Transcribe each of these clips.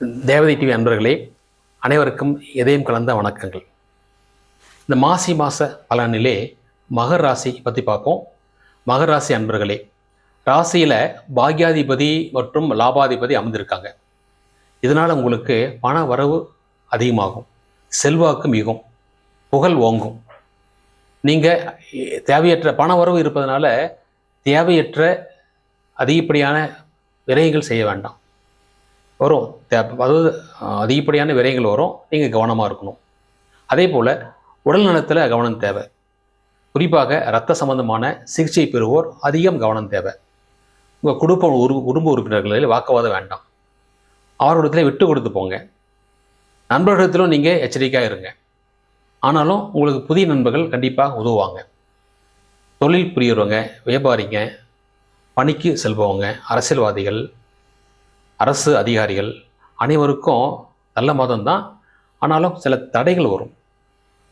தேவதை டிவி அன்பர்களே, அனைவருக்கும் இதயம் கலந்த வணக்கங்கள். இந்த மாசி மாத பலனிலே மகர ராசி பற்றி பார்ப்போம். மகர ராசி அன்பர்களே, ராசியில் பாக்யாதிபதி மற்றும் லாபாதிபதி அமர்ந்திருக்காங்க. இதனால் உங்களுக்கு பண வரவு அதிகமாகும், செல்வாக்கு மிகும், புகழ் ஓங்கும். நீங்கள் தேவையற்ற பண வரவு இருப்பதனால தேவையற்ற அதிகப்படியான விரயங்கள் செய்ய வேண்டாம். வரும், அதாவது அதிகப்படியான விரயங்கள் வரும். நீங்கள் கவனமாக இருக்கணும். அதே போல் உடல் நலத்தில் கவனம் தேவை. குறிப்பாக இரத்த சம்பந்தமான சிகிச்சை பெறுவோர் அதிகம் கவனம் தேவை. உங்கள் குடும்ப உறுப்பினர்களில் வாக்குவாதம் வேண்டாம். அவர்களிடத்தில் விட்டு கொடுத்து போங்க. நண்பர்களிடத்திலும் நீங்கள் எச்சரிக்கையாக இருங்க. ஆனாலும் உங்களுக்கு புதிய நண்பர்கள் கண்டிப்பாக உதவுவாங்க. தொழில் புரியறவங்க, வியாபாரிங்க, பணிக்கு செல்பவங்க, அரசியல்வாதிகள், அரசு அதிகாரிகள் அனைவருக்கும் நல்ல மாதம் தான். ஆனாலும் சில தடைகள் வரும்.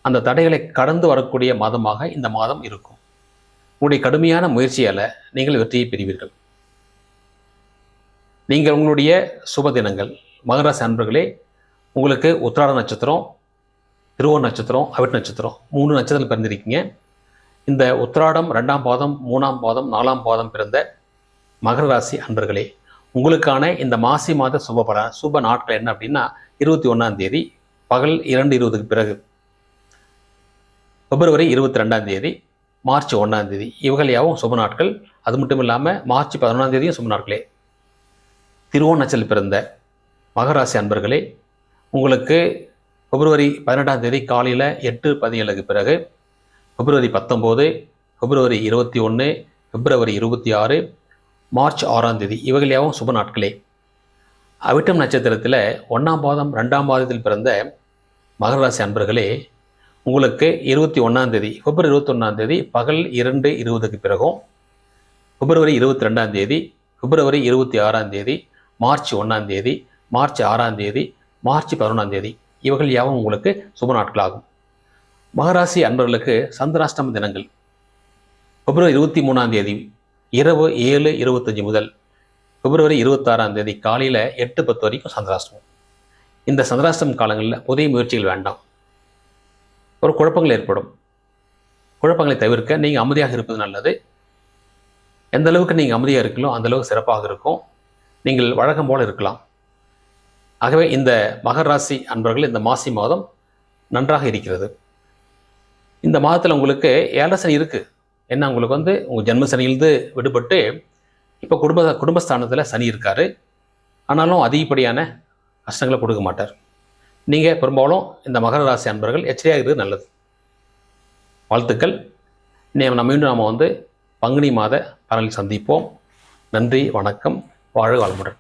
அந்த தடைகளை கடந்து வரக்கூடிய மாதமாக இந்த மாதம் இருக்கும். உங்களுடைய கடுமையான முயற்சியால் நீங்கள் வெற்றியை பெறுவீர்கள். நீங்கள் உங்களுடைய சுப தினங்கள் மகராசி அன்பர்களே, உங்களுக்கு உத்திராட நட்சத்திரம், திருவோண நட்சத்திரம், அவிட்ட நட்சத்திரம் 3 நட்சத்திரம் பிறந்திருக்கீங்க. இந்த உத்திராடம் 2ஆம் பாதம், 3ஆம் பாதம், 4ஆம் பாதம் பிறந்த மகர ராசி அன்பர்களே, உங்களுக்கான இந்த மாசி மாத சுப நாட்கள் என்ன அப்படின்னா 21ஆம் தேதி பகல் 2:20க்கு பிறகு, பிப்ரவரி 22ஆம் தேதி, மார்ச் 1ஆம் தேதி, இவர்கள் யாவும் சுப நாட்கள். அது மட்டும் இல்லாமல் மார்ச் 11ஆம் தேதியும் சுப நாட்களே. திருவோண நட்சத்திரத்தில் பிறந்த மகராசி அன்பர்களே, உங்களுக்கு பிப்ரவரி 18ஆம் தேதி காலையில் 8:17க்கு பிறகு, பிப்ரவரி 19, பிப்ரவரி 21, பிப்ரவரி 26, மார்ச் 6ஆம் தேதி இவர்கள் யாவும் சுப நாட்களே. அவிட்டம் நட்சத்திரத்தில் 1ஆம் பாதம் 2ஆம் பாதத்தில் பிறந்த மகராசி அன்பர்களே, உங்களுக்கு 21ஆம் தேதி பிப்ரவரி 21ஆம் தேதி பகல் 2:20க்கு பிறகும், பிப்ரவரி 22ஆம் தேதி, பிப்ரவரி 26ஆம் தேதி, மார்ச் 1ஆம் தேதி, மார்ச் 6ஆம் தேதி, மார்ச் 11ஆம் தேதி இவர்கள் யாவும் உங்களுக்கு சுப நாட்களாகும். மகராசி அன்பர்களுக்கு சந்திராஷ்டம தினங்கள் பிப்ரவரி 23ஆம் தேதி இரவு 7:25 முதல் பிப்ரவரி 26ஆம் தேதி காலையில் 8:10 வரைக்கும் சந்திராஷ்டமம். இந்த சந்திராஷ்டமம் காலங்களில் புதிய முயற்சிகள் வேண்டாம். ஒரு குழப்பங்கள் ஏற்படும். குழப்பங்களை தவிர்க்க நீங்கள் அமைதியாக இருப்பது நல்லது. எந்த அளவுக்கு நீங்கள் அமைதியாக இருக்கீங்களோ அந்த அளவுக்கு சிறப்பாக இருக்கும். நீங்கள் வழக்கம் போல் இருக்கலாம். ஆகவே இந்த மகர ராசி அன்பர்கள் இந்த மாசி மாதம் நன்றாக இருக்கிறது. இந்த மாதத்தில் உங்களுக்கு 7 சனி இருக்குது. ஏன்னா உங்களுக்கு உங்கள் ஜென்மசனியிலிருந்து விடுபட்டு இப்போ குடும்பஸ்தானத்தில் சனி இருக்கார். ஆனாலும் அதிகப்படியான கஷ்டங்களை கொடுக்க மாட்டார். நீங்கள் பெரும்பாலும் இந்த மகர ராசி அன்பர்கள் எச்சரிக்கையாக இருக்கிறது நல்லது. வாழ்த்துக்கள். மீண்டும் நாம் பங்குனி மாத பலனில் சந்திப்போம். நன்றி, வணக்கம், வாழ்க வளமுடன்.